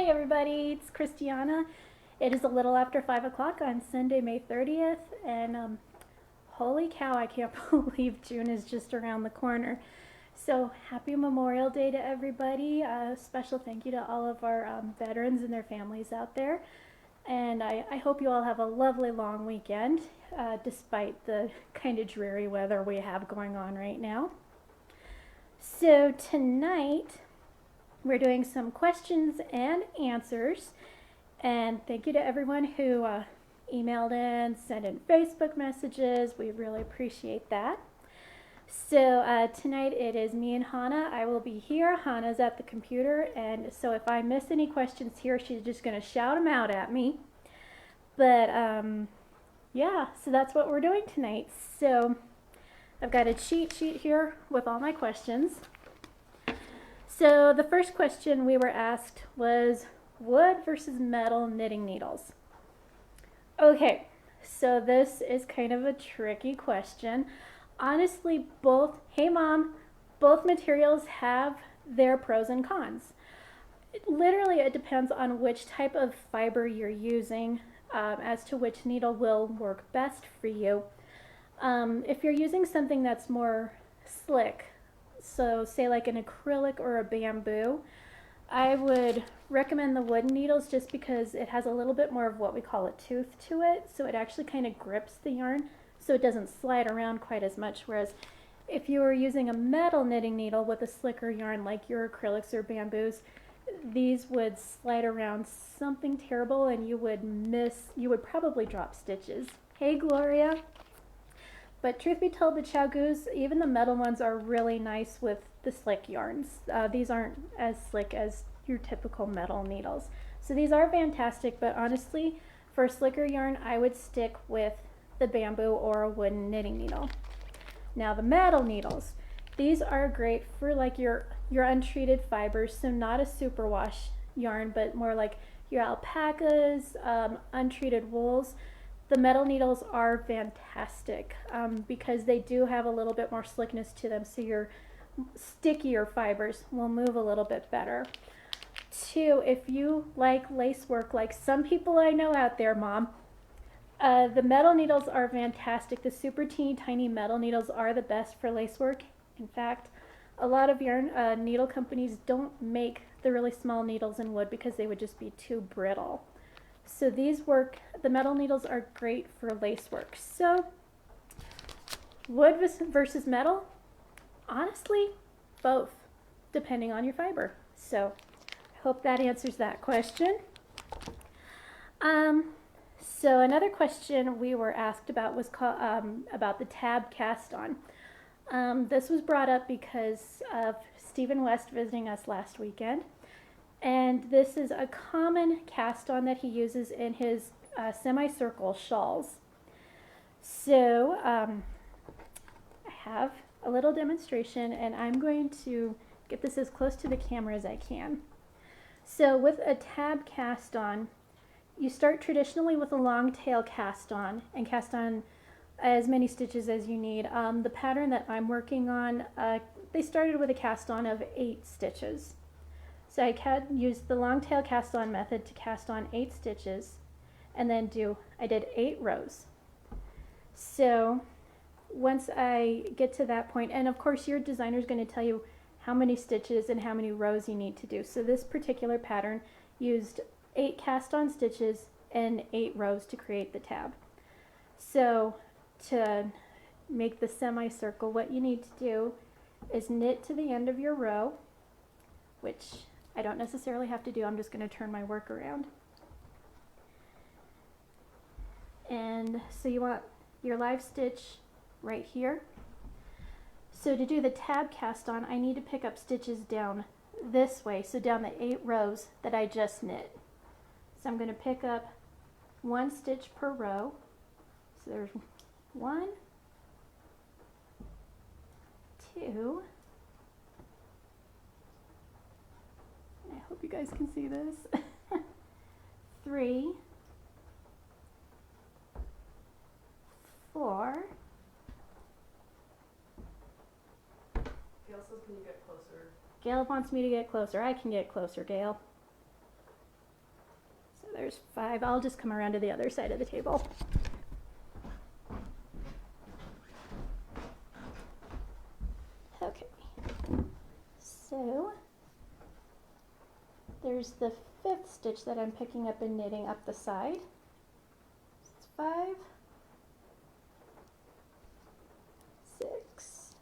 everybody, it's Christiana. It is a little after 5 o'clock on Sunday, May 30th, and holy cow, I can't believe June is just around the corner. So happy Memorial Day to everybody. Special thank you to all of our veterans and their families out there. And I hope you all have a lovely long weekend, despite the kind of dreary weather we have going on right now. So tonight, we're doing some questions and answers, and thank you to everyone who emailed in, sent in Facebook messages. We really appreciate that. So tonight it is me and Hannah. I will be here. Hannah's at the computer, and so if I miss any questions here, she's just going to shout them out at me. But yeah, so that's what we're doing tonight. So I've got a cheat sheet here with all my questions. So the first question we were asked was wood versus metal knitting needles. Okay, so this is kind of a tricky question. Honestly, both materials have their pros and cons. Literally, it depends on which type of fiber you're using as to which needle will work best for you. If you're using something that's more slick, so say like an acrylic or a bamboo, I would recommend the wooden needles just because it has a little bit more of what we call a tooth to it, so it actually kind of grips the yarn so it doesn't slide around quite as much, whereas if you were using a metal knitting needle with a slicker yarn like your acrylics or bamboos, these would slide around something terrible and you would probably drop stitches. Hey Gloria! But truth be told, the Chagoos, even the metal ones, are really nice with the slick yarns. These aren't as slick as your typical metal needles. So these are fantastic, but honestly, for a slicker yarn, I would stick with the bamboo or a wooden knitting needle. Now the metal needles, these are great for like your untreated fibers, so not a superwash yarn, but more like your alpacas, untreated wools. The metal needles are fantastic because they do have a little bit more slickness to them, so your stickier fibers will move a little bit better. Two, if you like lace work, like some people I know out there, Mom, the metal needles are fantastic. The super teeny tiny metal needles are the best for lace work. In fact, a lot of yarn needle companies don't make the really small needles in wood because they would just be too brittle. So the metal needles are great for lace work. So wood versus metal, honestly, both, depending on your fiber. So I hope that answers that question. So another question we were asked about was about the tab cast on. This was brought up because of Stephen West visiting us last weekend. And this is a common cast on that he uses in his semicircle shawls. So I have a little demonstration, and I'm going to get this as close to the camera as I can. So with a tab cast on, you start traditionally with a long tail cast on and cast on as many stitches as you need. The pattern that I'm working on, they started with a cast on of 8 stitches. So I used the long tail cast on method to cast on 8 stitches and then I did 8 rows. So once I get to that point, and of course your designer is going to tell you how many stitches and how many rows you need to do. So this particular pattern used 8 cast on stitches and 8 rows to create the tab. So to make the semicircle, what you need to do is knit to the end of your row, which I don't necessarily have to do. I'm just going to turn my work around. And so you want your live stitch right here. So to do the tab cast on, I need to pick up stitches down this way, so down the 8 rows that I just knit. So I'm going to pick up 1 stitch per row. So there's 1, 2, I hope you guys can see this. 3, 4. Gail says, can you get closer? Gail wants me to get closer. I can get closer, Gail. there's 5. I'll just come around to the other side of the table. Okay, so there's the 5th stitch that I'm picking up and knitting up the side. It's 5, 6,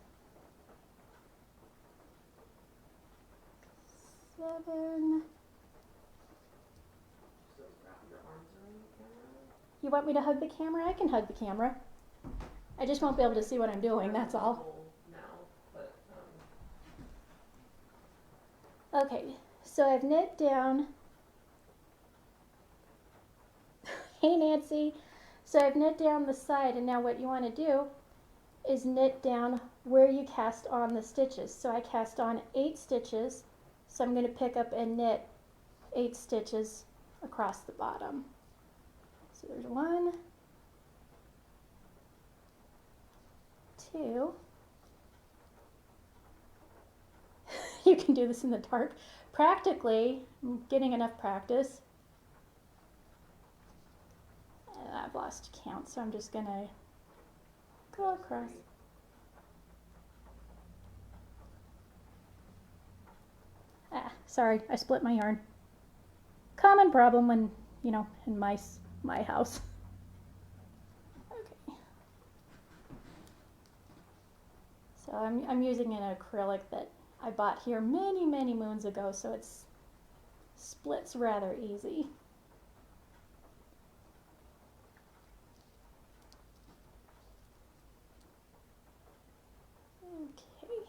7. You want me to hug the camera? I can hug the camera. I just won't be able to see what I'm doing, that's all. Okay, so I've knit down. Hey Nancy. So I've knit down the side, and now what you want to do is knit down where you cast on the stitches. So I cast on 8 stitches, so I'm going to pick up and knit 8 stitches across the bottom. So there's 1, 2. You can do this in the dark. Practically, I'm getting enough practice. And I've lost count, so I'm just going to go across. Ah, sorry, I split my yarn. Common problem when, you know, in my house. Okay. So I'm using an acrylic that I bought here many, many moons ago, so it splits rather easy. Okay.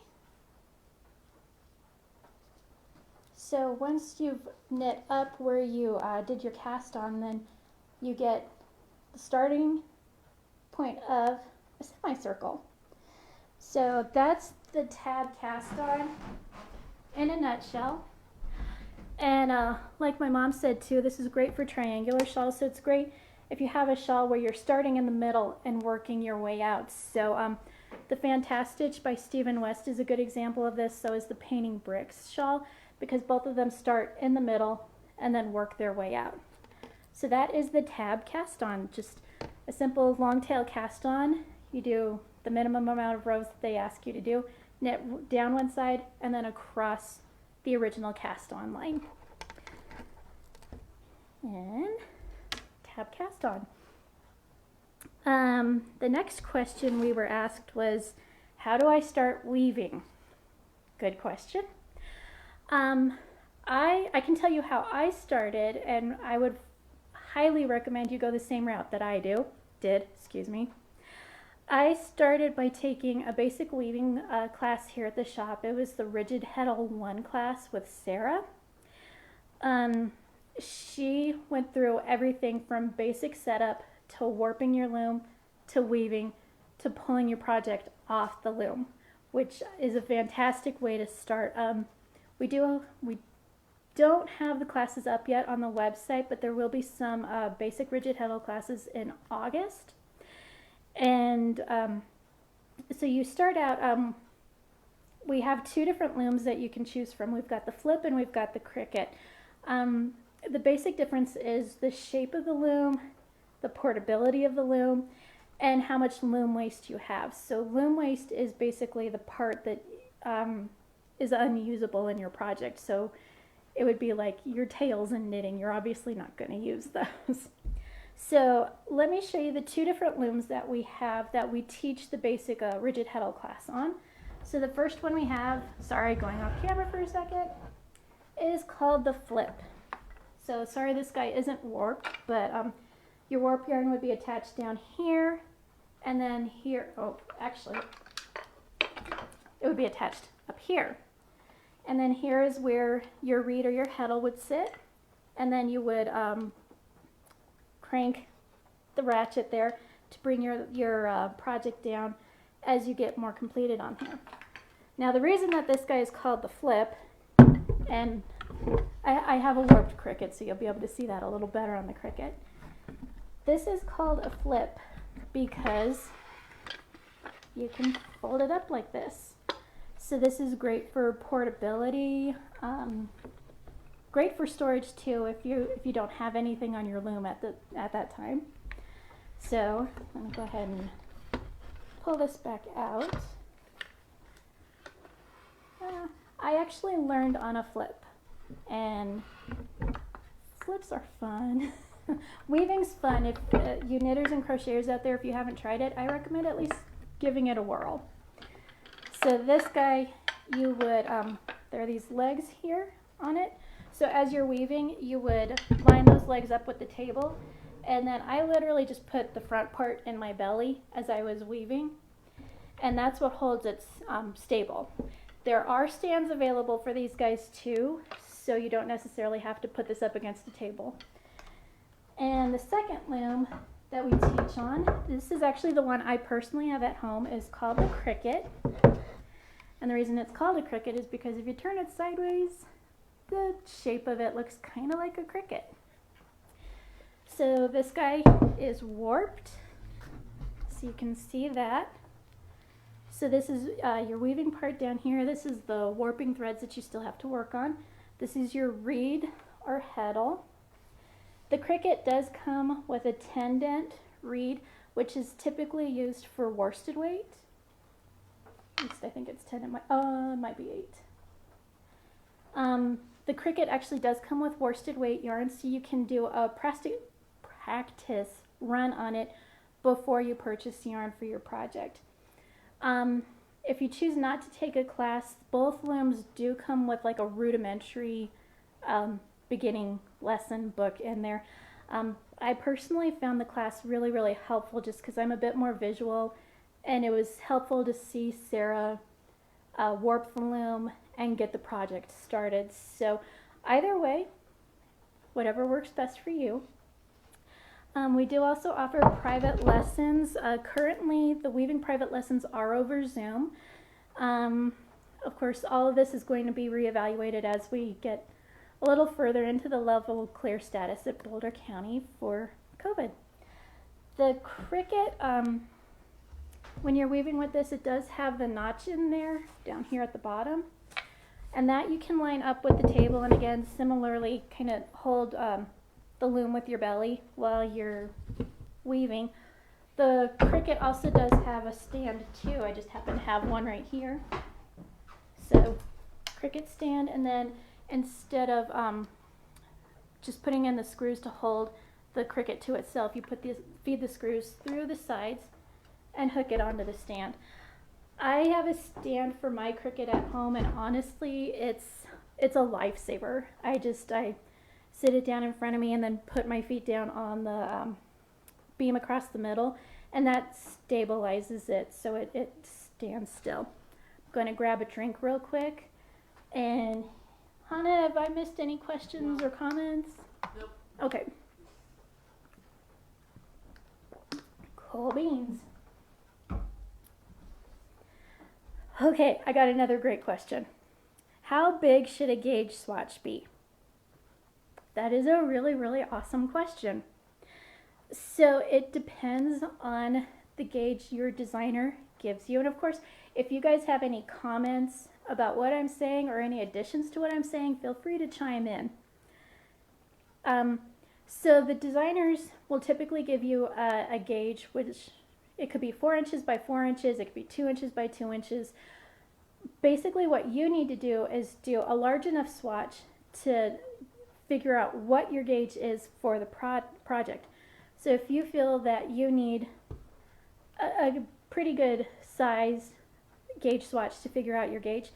So once you've knit up where you did your cast on, then you get the starting point of a semicircle. So that's the tab cast on in a nutshell. And like my mom said too, this is great for triangular shawls. So it's great if you have a shawl where you're starting in the middle and working your way out. So the Fantastitch by Stephen West is a good example of this. So is the Painting Bricks shawl, because both of them start in the middle and then work their way out. So that is the tab cast on, just a simple long tail cast on. You do the minimum amount of rows that they ask you to do, knit down one side and then across the original cast on line. And tab cast on. The next question we were asked was, how do I start weaving? Good question. I can tell you how I started, and I would highly recommend you go the same route that I did. I started by taking a basic weaving class here at the shop. It was the Rigid Heddle 1 class with Sarah. She went through everything from basic setup to warping your loom to weaving to pulling your project off the loom, which is a fantastic way to start. We don't have the classes up yet on the website, but there will be some basic Rigid Heddle classes in August. And so you start out, we have 2 different looms that you can choose from. We've got the Flip and we've got the Cricut. The basic difference is the shape of the loom, the portability of the loom, and how much loom waste you have. So loom waste is basically the part that is unusable in your project. So it would be like your tails in knitting. You're obviously not going to use those. So let me show you the 2 different looms that we have that we teach the basic Rigid Heddle class on. So the first one we have, sorry, going off camera for a second, is called the Flip. So sorry this guy isn't warped, but your warp yarn would be attached down here, and then here, oh, actually, it would be attached up here. And then here is where your reed or your heddle would sit, and then you would crank the ratchet there to bring your project down as you get more completed on here. Now the reason that this guy is called the Flip, and I have a warped Cricut, so you'll be able to see that a little better on the Cricut. This is called a Flip because you can fold it up like this. So this is great for portability, great for storage too if you don't have anything on your loom at that time. So let me go ahead and pull this back out. I actually learned on a flip, and flips are fun. Weaving's fun. If you knitters and crocheters out there, if you haven't tried it, I recommend at least giving it a whirl. So this guy, you would, there are these legs here on it. So as you're weaving, you would line those legs up with the table, and then I literally just put the front part in my belly as I was weaving, and that's what holds it stable. There are stands available for these guys too, so you don't necessarily have to put this up against the table. And the second loom that we teach on, this is actually the one I personally have at home, is called the Cricket. And the reason it's called a cricket is because if you turn it sideways, the shape of it looks kind of like a cricket. So this guy is warped, so you can see that. So this is your weaving part down here. This is the warping threads that you still have to work on. This is your reed or heddle. The Cricket does come with a 10-dent reed, which is typically used for worsted weight. At least I think it's 10. It might be 8. The Cricket actually does come with worsted weight yarn, so you can do a practice run on it before you purchase yarn for your project. If you choose not to take a class, both looms do come with like a rudimentary beginning lesson book in there. I personally found the class really, really helpful just because I'm a bit more visual, and it was helpful to see Sarah warp the loom and get the project started. So either way, whatever works best for you. We do also offer private lessons. Currently, the weaving private lessons are over Zoom. Of course, all of this is going to be reevaluated as we get a little further into the level clear status at Boulder County for COVID. The Cricket, when you're weaving with this, it does have the notch in there down here at the bottom, and that you can line up with the table, and again, similarly kind of hold the loom with your belly while you're weaving. The Cricket also does have a stand too. I just happen to have one right here. So Cricket stand, and then instead of just putting in the screws to hold the Cricket to itself, you feed the screws through the sides and hook it onto the stand. I have a stand for my Cricket at home, and honestly, it's a lifesaver. I sit it down in front of me and then put my feet down on the beam across the middle, and that stabilizes it so it stands still. I'm going to grab a drink real quick. And Hannah, have I missed any questions or comments? Nope. Okay. Cool beans. Okay, I got another great question. How big should a gauge swatch be? That is a really, really awesome question. So it depends on the gauge your designer gives you. And of course, if you guys have any comments about what I'm saying or any additions to what I'm saying, feel free to chime in. So the designers will typically give you a gauge, which it could be 4 inches by 4 inches, it could be 2 inches by 2 inches. Basically what you need to do is do a large enough swatch to figure out what your gauge is for the project. So if you feel that you need a pretty good size gauge swatch to figure out your gauge,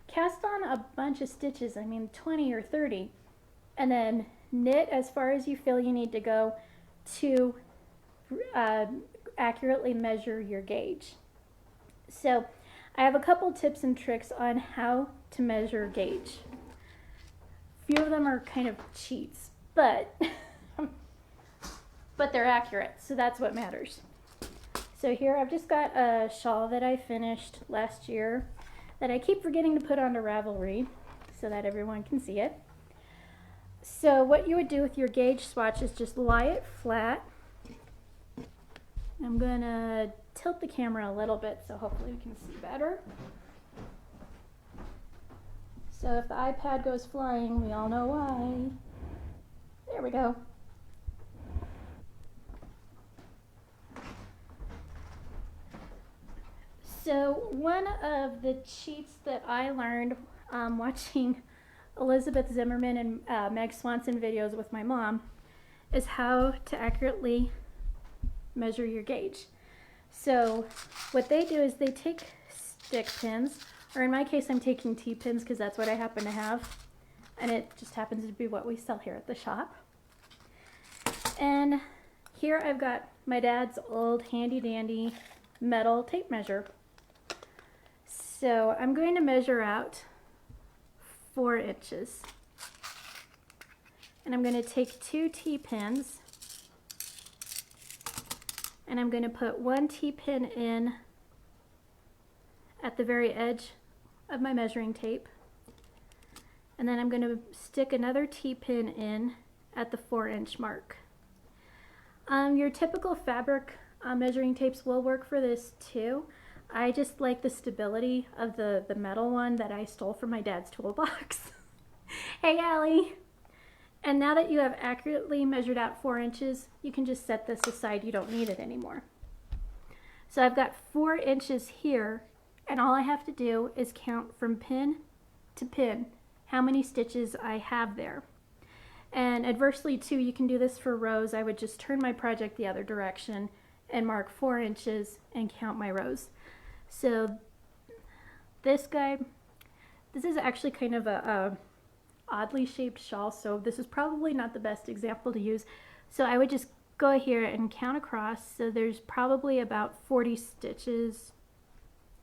cast on a bunch of stitches, 20 or 30, and then knit as far as you feel you need to go to accurately measure your gauge. So I have a couple tips and tricks on how to measure gauge. A few of them are kind of cheats, but they're accurate, so that's what matters. So here I've just got a shawl that I finished last year that I keep forgetting to put onto Ravelry so that everyone can see it. So what you would do with your gauge swatch is just lie it flat. I'm going to tilt the camera a little bit so hopefully we can see better. So if the iPad goes flying, we all know why. There we go. So one of the cheats that I learned watching Elizabeth Zimmerman and Meg Swanson videos with my mom is how to accurately measure your gauge. So what they do is they take stick pins, or in my case I'm taking T-pins because that's what I happen to have, and it just happens to be what we sell here at the shop. And here I've got my dad's old handy dandy metal tape measure. So I'm going to measure out 4 inches. And I'm going to take 2 T-pins, and I'm going to put 1 T-pin in at the very edge of my measuring tape. And then I'm going to stick another T-pin in at the 4-inch mark. Your typical fabric measuring tapes will work for this too. I just like the stability of the metal one that I stole from my dad's toolbox. Hey, Allie! And now that you have accurately measured out 4 inches, you can just set this aside. You don't need it anymore. So I've got 4 inches here, and all I have to do is count from pin to pin how many stitches I have there. And adversely too, you can do this for rows. I would just turn my project the other direction and mark 4 inches and count my rows. So this guy, this is actually kind of a oddly shaped shawl, so this is probably not the best example to use. So I would just go here and count across. So there's probably about 40 stitches.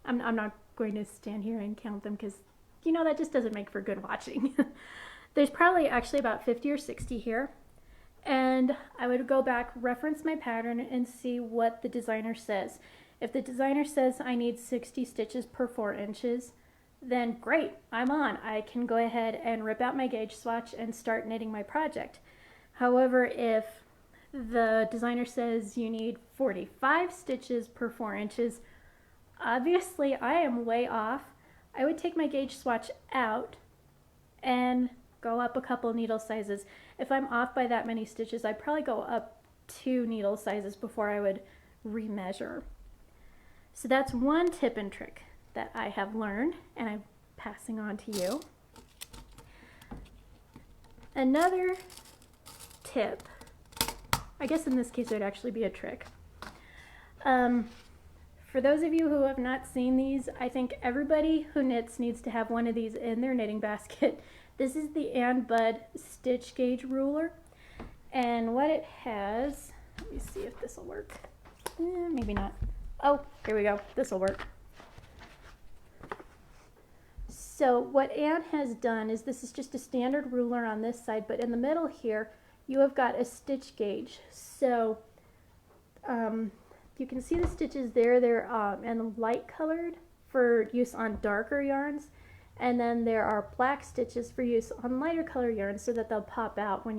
I'm not going to stand here and count them because, you know, that just doesn't make for good watching. There's probably actually about 50 or 60 here. And I would go back, reference my pattern, and see what the designer says. If the designer says I need 60 stitches per 4 inches, then great, I'm on. I can go ahead and rip out my gauge swatch and start knitting my project. However, if the designer says you need 45 stitches per 4 inches, obviously I am way off. I would take my gauge swatch out and go up a couple needle sizes. If I'm off by that many stitches, I'd probably go up 2 needle sizes before I would remeasure. So that's one tip and trick that I have learned, and I'm passing on to you. Another tip, I guess in this case it would actually be a trick. For those of you who have not seen these, I think everybody who knits needs to have one of these in their knitting basket. This is the Ann Budd stitch gauge ruler, and what it has, let me see if this will work. Maybe not. Oh, here we go. This will work. So what Ann has done is, this is just a standard ruler on this side, but in the middle here you have got a stitch gauge. So you can see the stitches there. They're and light colored for use on darker yarns, and then there are black stitches for use on lighter color yarns so that they'll pop out when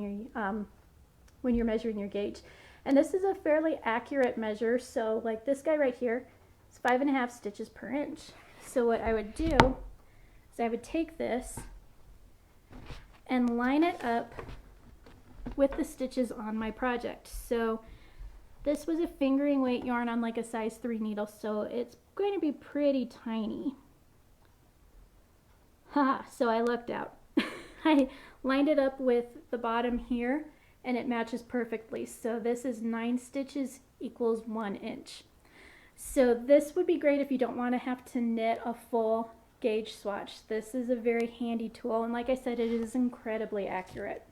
you're measuring your gauge. And this is a fairly accurate measure. So like this guy right here is 5.5 stitches per inch. So what I would do is I would take this and line it up with the stitches on my project. So this was a fingering weight yarn on like a size 3 needle, so it's going to be pretty tiny. Haha, so I lucked out. I lined it up with the bottom here, and it matches perfectly. So this is 9 stitches equals 1 inch. So this would be great if you don't want to have to knit a full gauge swatch. This is a very handy tool, and like I said, it is incredibly accurate.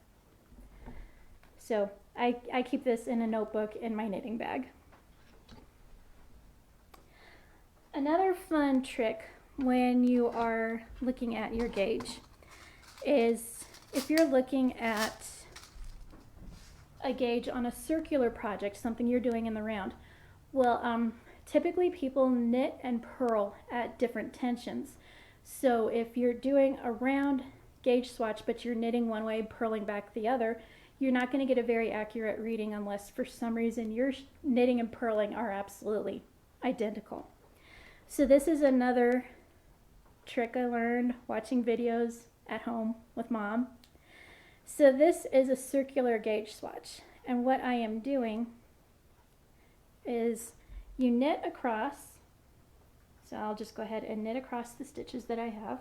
So I keep this in a notebook in my knitting bag. Another fun trick when you are looking at your gauge is if you're looking at a gauge on a circular project, something you're doing in the round. Well, typically people knit and purl at different tensions. So if you're doing a round gauge swatch but you're knitting one way, purling back the other, you're not going to get a very accurate reading unless for some reason your knitting and purling are absolutely identical. So this is another trick I learned watching videos at home with mom. So this is a circular gauge swatch, and what I am doing is you knit across, so I'll just go ahead and knit across the stitches that I have.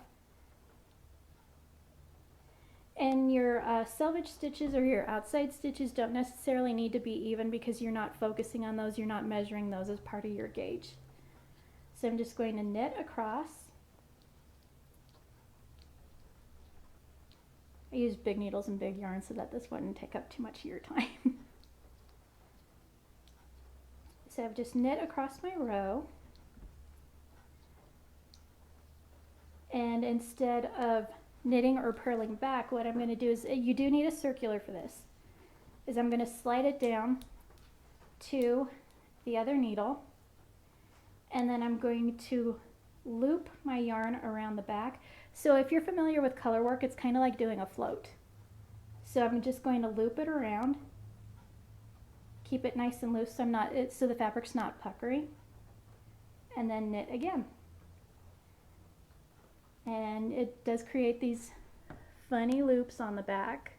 And your selvage stitches or your outside stitches don't necessarily need to be even because you're not focusing on those, you're not measuring those as part of your gauge. So I'm just going to knit across. I use big needles and big yarn so that this wouldn't take up too much of your time. So I've just knit across my row. And instead of knitting or purling back, what I'm going to do is, you do need a circular for this, is I'm going to slide it down to the other needle, and then I'm going to loop my yarn around the back. So if you're familiar with color work, it's kind of like doing a float. So I'm just going to loop it around, keep it nice and loose so the fabric's not puckery, and then knit again. And it does create these funny loops on the back.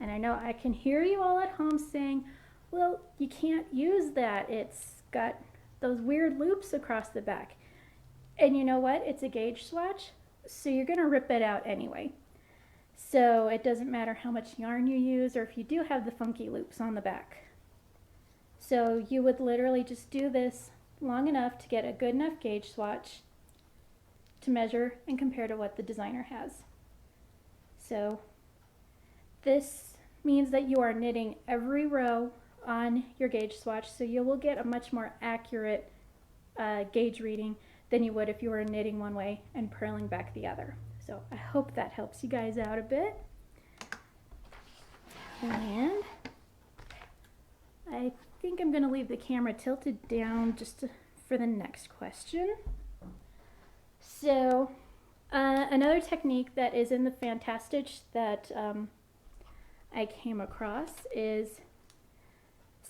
And I know I can hear you all at home saying, well, you can't use that. It's got those weird loops across the back. And you know what? It's a gauge swatch, so you're going to rip it out anyway. So it doesn't matter how much yarn you use or if you do have the funky loops on the back. So you would literally just do this long enough to get a good enough gauge swatch to measure and compare to what the designer has. So this means that you are knitting every row on your gauge swatch, so you will get a much more accurate gauge reading than you would if you were knitting one way and purling back the other. So I hope that helps you guys out a bit. And I think I'm going to leave the camera tilted down just for the next question. So another technique that is in the Fan Stitch that I came across is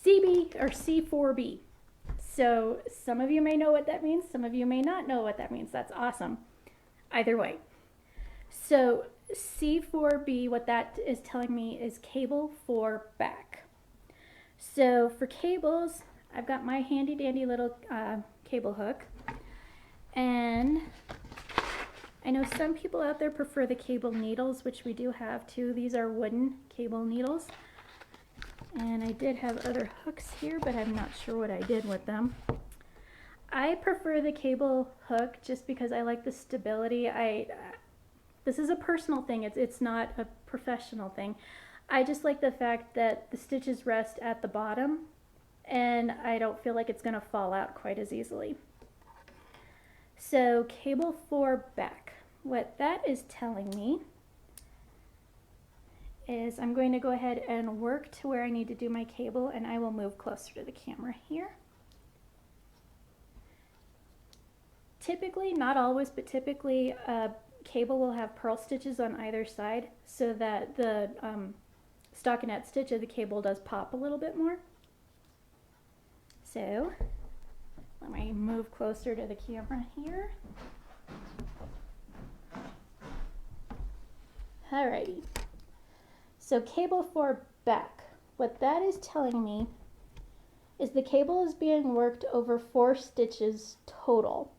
CB or C4B. So some of you may know what that means, some of you may not know what that means. That's awesome. Either way. So C4B, what that is telling me is cable for back. So for cables, I've got my handy dandy little cable hook. And I know some people out there prefer the cable needles, which we do have too. These are wooden cable needles. And I did have other hooks here, but I'm not sure what I did with them. I prefer the cable hook just because I like the stability. This is a personal thing. It's not a professional thing. I just like the fact that the stitches rest at the bottom and I don't feel like it's going to fall out quite as easily. So cable for back. What that is telling me is I'm going to go ahead and work to where I need to do my cable, and I will move closer to the camera here. Typically, not always, but typically cable will have purl stitches on either side so that the stockinette stitch of the cable does pop a little bit more. So let me move closer to the camera here. Alrighty. So cable for back. What that is telling me is the cable is being worked over 4 stitches total.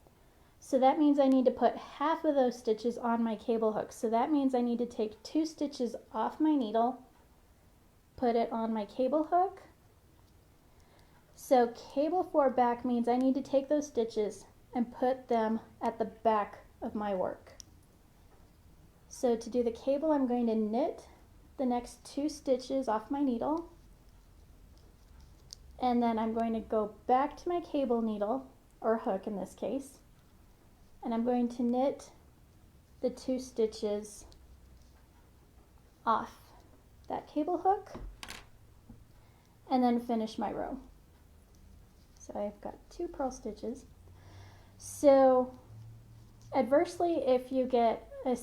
So that means I need to put half of those stitches on my cable hook. So that means I need to take 2 stitches off my needle, put it on my cable hook. So cable for back means I need to take those stitches and put them at the back of my work. So to do the cable, I'm going to knit the next 2 stitches off my needle, and then I'm going to go back to my cable needle, or hook in this case, and I'm going to knit the 2 stitches off that cable hook and then finish my row. So I've got 2 purl stitches. So adversely, if you get a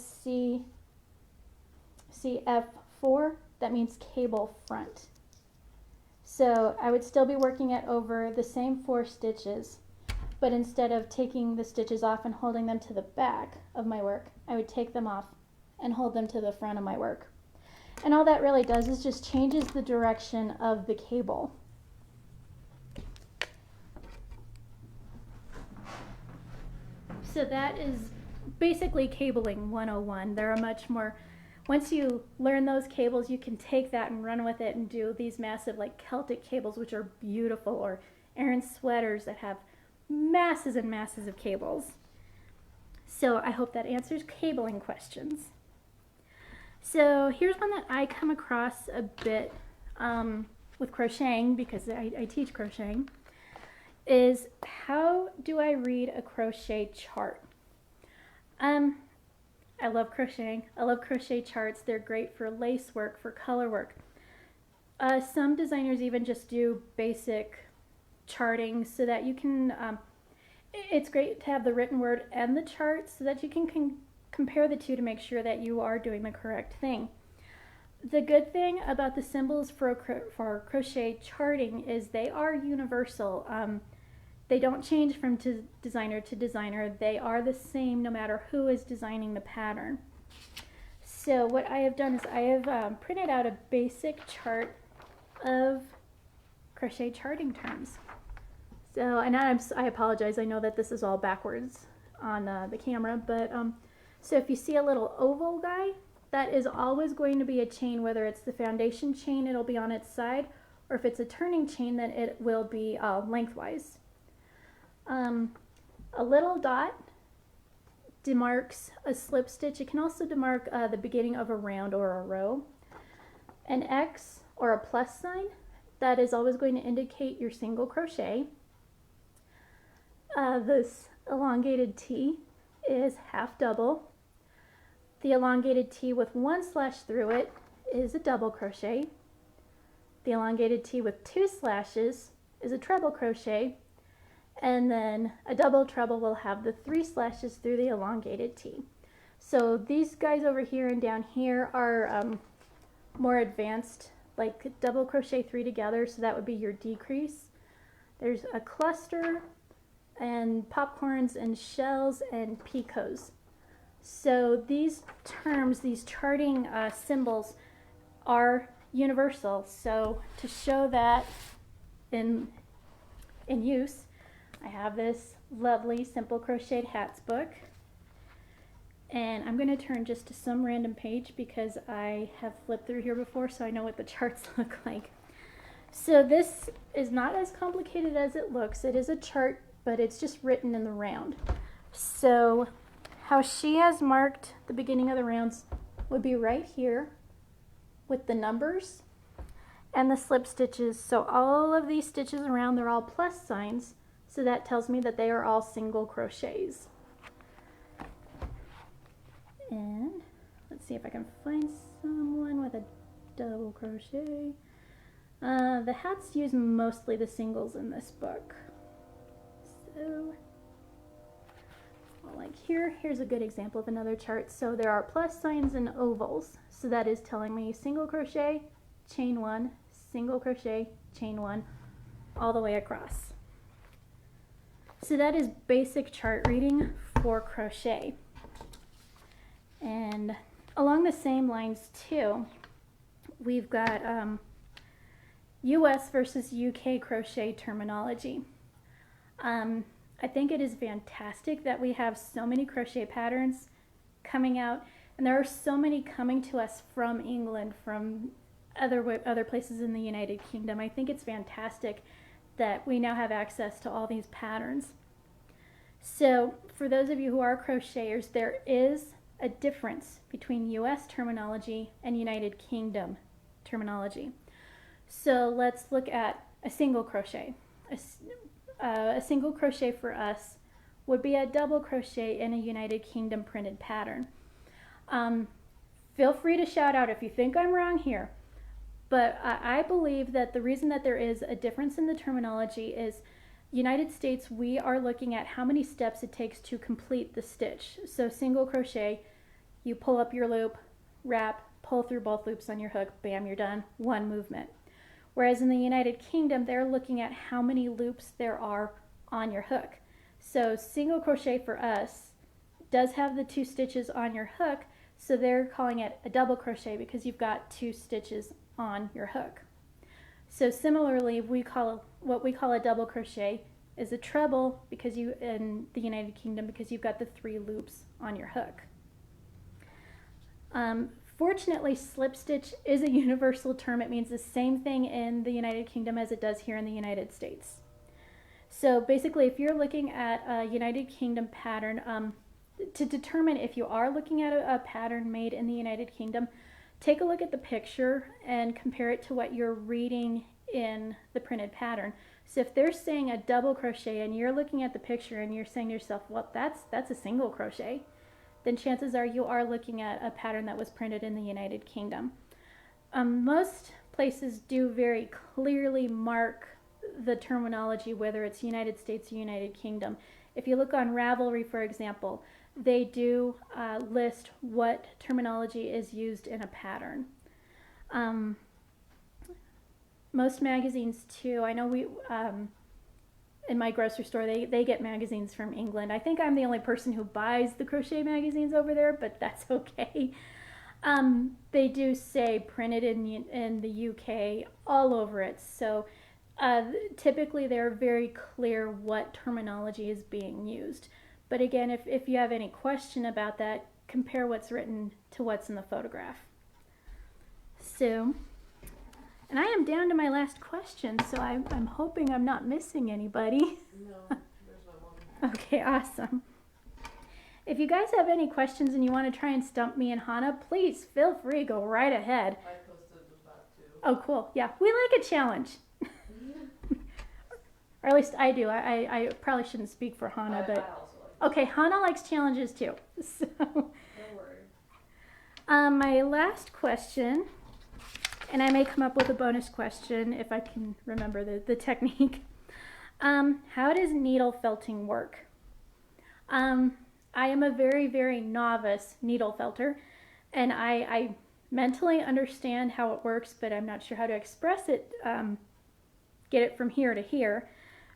CF4, that means cable front. So I would still be working it over the same 4 stitches, but instead of taking the stitches off and holding them to the back of my work, I would take them off and hold them to the front of my work. And all that really does is just changes the direction of the cable. So that is basically cabling 101. There are much more, once you learn those cables, you can take that and run with it and do these massive like Celtic cables, which are beautiful, or Aran sweaters that have masses and masses of cables. So I hope that answers cabling questions. So here's one that I come across a bit with crocheting, because I teach crocheting, is how do I read a crochet chart? I love crocheting. I love crochet charts. They're great for lace work, for color work. Some designers even just do basic charting so that you can, it's great to have the written word and the chart so that you can compare the two to make sure that you are doing the correct thing. The good thing about the symbols for crochet charting is they are universal. They don't change from designer to designer. They are the same no matter who is designing the pattern. So what I have done is I have printed out a basic chart of crochet charting terms. So, and I apologize, I know that this is all backwards on the camera, but so if you see a little oval guy, that is always going to be a chain, whether it's the foundation chain, it'll be on its side, or if it's a turning chain, then it will be lengthwise. A little dot demarks a slip stitch. It can also demark the beginning of a round or a row. An X or a plus sign, that is always going to indicate your single crochet. This elongated T is half double. The elongated T with one slash through it is a double crochet. The elongated T with two slashes is a treble crochet. And then a double treble will have the 3 slashes through the elongated T. So these guys over here and down here are more advanced, like double crochet 3 together, so that would be your decrease. There's a cluster and popcorns and shells and picots. So these terms, these charting symbols are universal. So to show that in use, I have this lovely Simple Crocheted Hats book, and I'm going to turn just to some random page because I have flipped through here before, so I know what the charts look like. So this is not as complicated as it looks. It is a chart, but it's just written in the round. So how she has marked the beginning of the rounds would be right here with the numbers and the slip stitches. So all of these stitches around, they're all plus signs. So that tells me that they are all single crochets. And let's see if I can find someone with a double crochet. The hats use mostly the singles in this book. So, well, like here's a good example of another chart. So there are plus signs and ovals. So that is telling me single crochet, chain 1, single crochet, chain 1, all the way across. So that is basic chart reading for crochet. And along the same lines too, we've got US versus UK crochet terminology. I think it is fantastic that we have so many crochet patterns coming out, and there are so many coming to us from England, from other places in the United Kingdom. I think it's fantastic that we now have access to all these patterns. So for those of you who are crocheters, there is a difference between US terminology and United Kingdom terminology. So let's look at a single crochet. A single crochet for us would be a double crochet in a United Kingdom printed pattern. Feel free to shout out if you think I'm wrong here. But I believe that the reason that there is a difference in the terminology is United States, we are looking at how many steps it takes to complete the stitch. So single crochet, you pull up your loop, wrap, pull through both loops on your hook, bam, you're done, one movement. Whereas in the United Kingdom, they're looking at how many loops there are on your hook. So single crochet for us does have the 2 stitches on your hook, So they're calling it a double crochet because you've got 2 stitches on your hook. So similarly, what we call a double crochet is a treble because in the United Kingdom, because you've got the 3 loops on your hook. Fortunately, slip stitch is a universal term. It means the same thing in the United Kingdom as it does here in the United States. So basically, if you're looking at a United Kingdom pattern, to determine if you are looking at a pattern made in the United Kingdom, take a look at the picture and compare it to what you're reading in the printed pattern. So if they're saying a double crochet and you're looking at the picture and you're saying to yourself, well, that's a single crochet, then chances are you are looking at a pattern that was printed in the United Kingdom. Most places do very clearly mark the terminology, whether it's United States or United Kingdom. If you look on Ravelry, for example, they do list what terminology is used in a pattern. Most magazines too, I know we in my grocery store, they get magazines from England. I think I'm the only person who buys the crochet magazines over there, but that's okay. They do say printed in the UK all over it. So typically they're very clear what terminology is being used. But again, if you have any question about that, compare what's written to what's in the photograph. So, and I am down to my last question, so I'm hoping I'm not missing anybody. No, there's no one. Okay, awesome. If you guys have any questions and you want to try and stump me and Hannah, please feel free, go right ahead. I posted with that too. Oh, cool. Yeah, we like a challenge. Or at least I do. I probably shouldn't speak for Hannah, but... I also like Okay, Hannah likes challenges too. So, Don't worry. my last question, and I may come up with a bonus question if I can remember the technique. How does needle felting work? I am a very, very novice needle felter, and I mentally understand how it works, but I'm not sure how to express it, get it from here to here.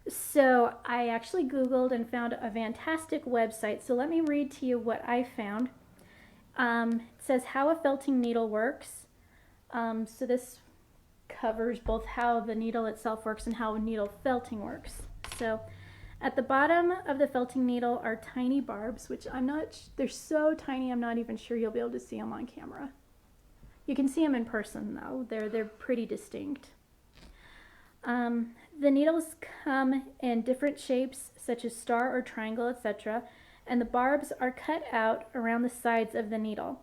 So I actually Googled and found a fantastic website. So let me read to you what I found. It says how a felting needle works. So this covers both how the needle itself works and how needle felting works. So at the bottom of the felting needle are tiny barbs, which they're so tiny I'm not even sure you'll be able to see them on camera. You can see them in person though. They're pretty distinct. The needles come in different shapes such as star or triangle, etc., and the barbs are cut out around the sides of the needle.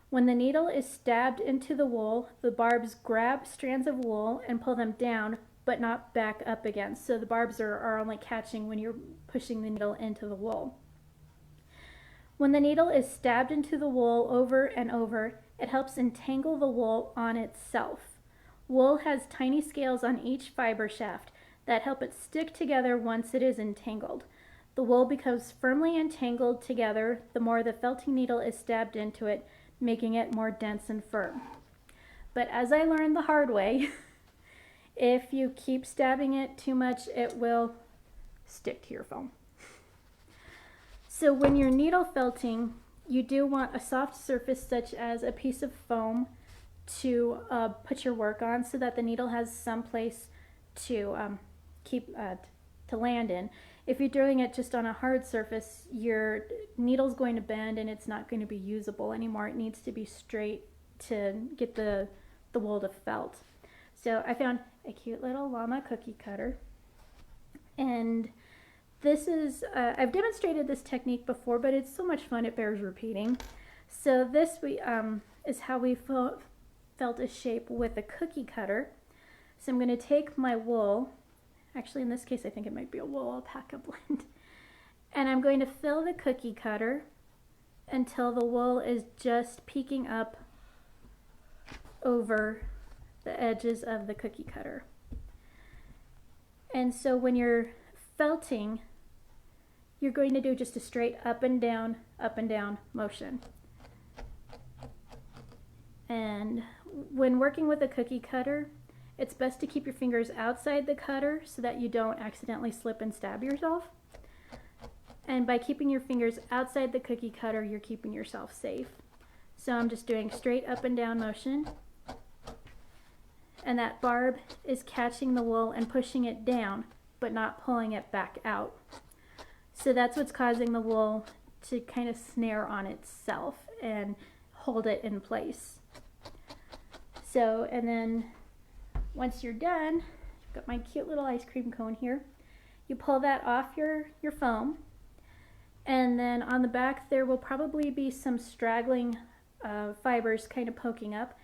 When the needle is stabbed into the wool, the barbs grab strands of wool and pull them down, but not back up again. So the barbs are only catching when you're pushing the needle into the wool. When the needle is stabbed into the wool over and over, it helps entangle the wool on itself. Wool has tiny scales on each fiber shaft that help it stick together once it is entangled. The wool becomes firmly entangled together the more the felting needle is stabbed into it, making it more dense and firm. But as I learned the hard way, if you keep stabbing it too much, it will stick to your foam. So when you're needle felting, you do want a soft surface such as a piece of foam to put your work on so that the needle has some place to to land in. If you're doing it just on a hard surface, your needle's going to bend and it's not going to be usable anymore. It needs to be straight to get the wool to felt. So I found a cute little llama cookie cutter, and this is, I've demonstrated this technique before, but it's so much fun it bears repeating. So this is how we felt a shape with a cookie cutter. So I'm going to take my wool, actually in this case I think it might be a wool alpaca blend, and I'm going to fill the cookie cutter until the wool is just peeking up over the edges of the cookie cutter. And so when you're felting, you're going to do just a straight up and down motion. And when working with a cookie cutter, it's best to keep your fingers outside the cutter so that you don't accidentally slip and stab yourself. And by keeping your fingers outside the cookie cutter, you're keeping yourself safe. So I'm just doing straight up and down motion. And that barb is catching the wool and pushing it down, but not pulling it back out. So that's what's causing the wool to kind of snare on itself and hold it in place. So, and then once you're done, I've got my cute little ice cream cone here. You pull that off your foam, and then on the back there will probably be some straggling fibers kind of poking up.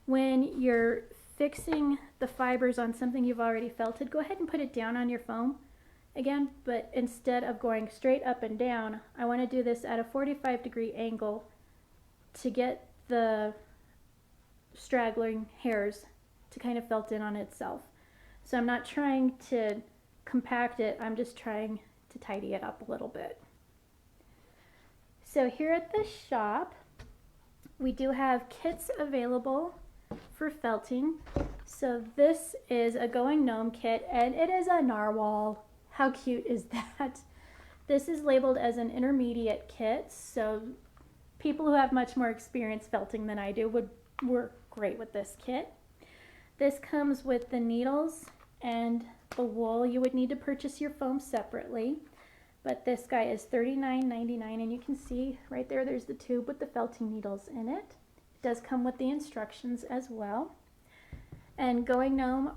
When you're fixing the fibers on something you've already felted, go ahead and put it down on your foam again, but instead of going straight up and down, I want to do this at a 45-degree angle to get the straggling hairs to kind of felt in on itself. So I'm not trying to compact it, I'm just trying to tidy it up a little bit. So here at the shop, we do have kits available for felting. So this is a Going Gnome kit, and it is a narwhal. How cute is that? This is labeled as an intermediate kit, so people who have much more experience felting than I do would work great with this kit. This comes with the needles and the wool. You would need to purchase your foam separately, but this guy is $39.99, and you can see right there, there's the tube with the felting needles in it. It does come with the instructions as well. And Going Gnome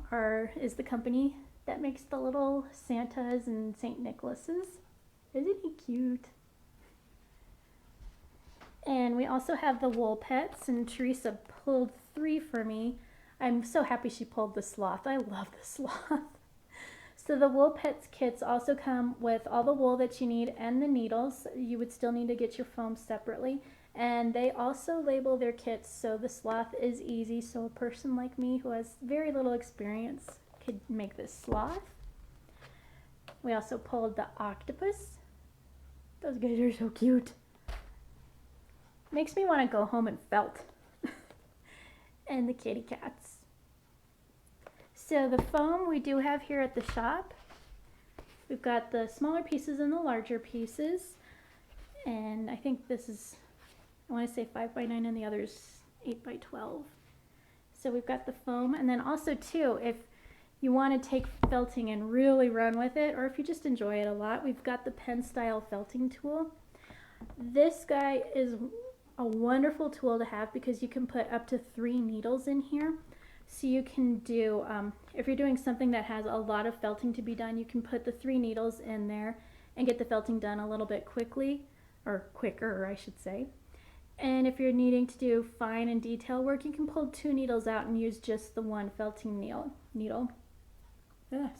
is the company that makes the little Santas and St. Nicholases. Isn't he cute? And we also have the wool pets, and Teresa pulled 3 for me. I'm so happy she pulled the sloth. I love the sloth. So the wool pets kits also come with all the wool that you need and the needles. You would still need to get your foam separately. And they also label their kits so the sloth is easy, so a person like me who has very little experience could make this sloth. We also pulled the octopus. Those guys are so cute. Makes me want to go home and felt. And the kitty cats. So the foam we do have here at the shop. We've got the smaller pieces and the larger pieces. And I think this is, I want to say 5x9 and the other's 8x12. So we've got the foam, and then also too, if you want to take felting and really run with it, or if you just enjoy it a lot, we've got the pen style felting tool. This guy is a wonderful tool to have because you can put up to 3 needles in here. So you can do, if you're doing something that has a lot of felting to be done, you can put the 3 needles in there and get the felting done a little bit quickly, or quicker, I should say. And if you're needing to do fine and detail work, you can pull 2 needles out and use just the one felting needle.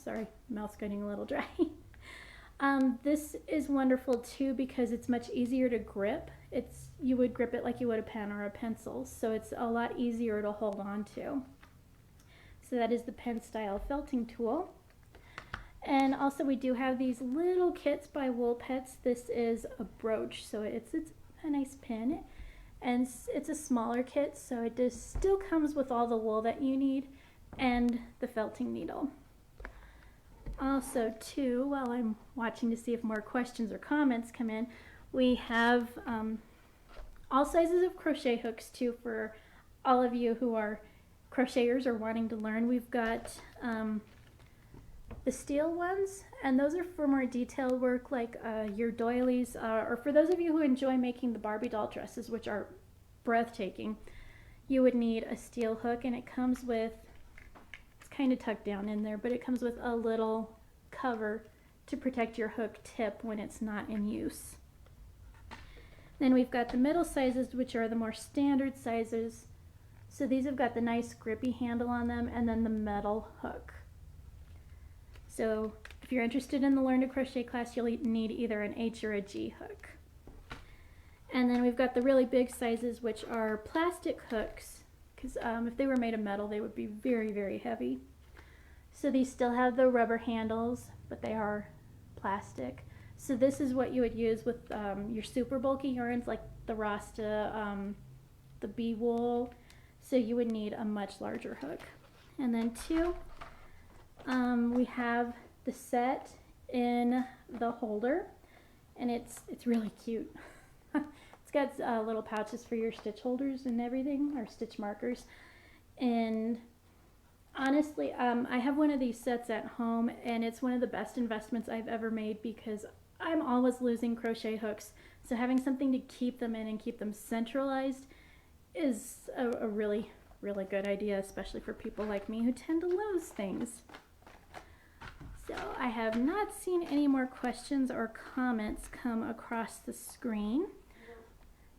Sorry, mouth's getting a little dry. This is wonderful too because it's much easier to grip. You would grip it like you would a pen or a pencil, so it's a lot easier to hold on to. So that is the pen style felting tool. And also we do have these little kits by Wool Pets. This is a brooch, so it's a nice pin. And it's a smaller kit, so it still comes with all the wool that you need and the felting needle. Also too, while I'm watching to see if more questions or comments come in, we have all sizes of crochet hooks too for all of you who are crocheters or wanting to learn. We've got the steel ones, and those are for more detailed work like your doilies, or for those of you who enjoy making the Barbie doll dresses, which are breathtaking. You would need a steel hook, and it comes with, it's kind of tucked down in there, but it comes with a little cover to protect your hook tip when it's not in use. Then we've got the middle sizes, which are the more standard sizes. So these have got the nice grippy handle on them, and then the metal hook. So if you're interested in the Learn to Crochet class, you'll need either an H or a G hook. And then we've got the really big sizes, which are plastic hooks, because if they were made of metal, they would be very, very heavy. So these still have the rubber handles, but they are plastic. So this is what you would use with your super bulky yarns like the Rasta, the bee wool. So you would need a much larger hook. And then two, we have the set in the holder, and it's really cute. It's got little pouches for your stitch holders and everything, or stitch markers. And honestly, I have one of these sets at home, and it's one of the best investments I've ever made because I'm always losing crochet hooks. So having something to keep them in and keep them centralized is a really, really good idea, especially for people like me who tend to lose things. So I have not seen any more questions or comments come across the screen.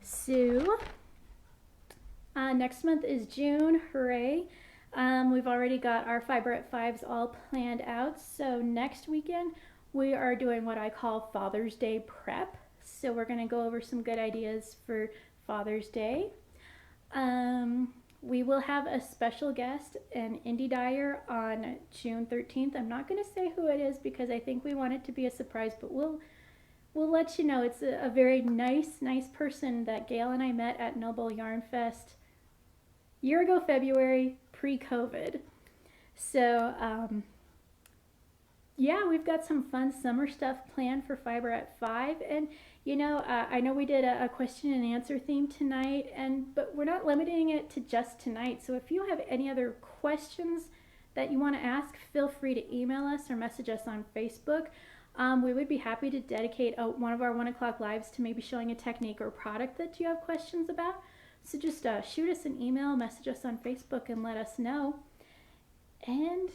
So next month is June, hooray. We've already got our Fiber at Fives all planned out. So next weekend we are doing what I call Father's Day prep. So we're going to go over some good ideas for Father's Day. We will have a special guest, an indie dyer, on June 13th. I'm not going to say who it is because I think we want it to be a surprise, but we'll let you know. It's a very nice person that Gail and I met at Noble Yarn Fest year ago February, pre-COVID. So yeah, we've got some fun summer stuff planned for Fiber at 5. And you know, I know we did a question and answer theme tonight, but we're not limiting it to just tonight. So if you have any other questions that you want to ask, feel free to email us or message us on Facebook. We would be happy to dedicate one of our 1 o'clock lives to maybe showing a technique or product that you have questions about. So just shoot us an email, message us on Facebook, and let us know. And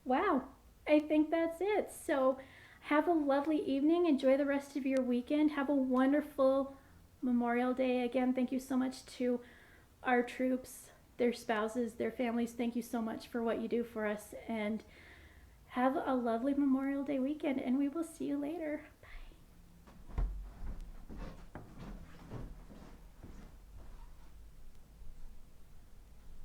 wow, I think that's it. So have a lovely evening. Enjoy the rest of your weekend. Have a wonderful Memorial Day. Again, thank you so much to our troops, their spouses, their families. Thank you so much for what you do for us. And have a lovely Memorial Day weekend, and we will see you later.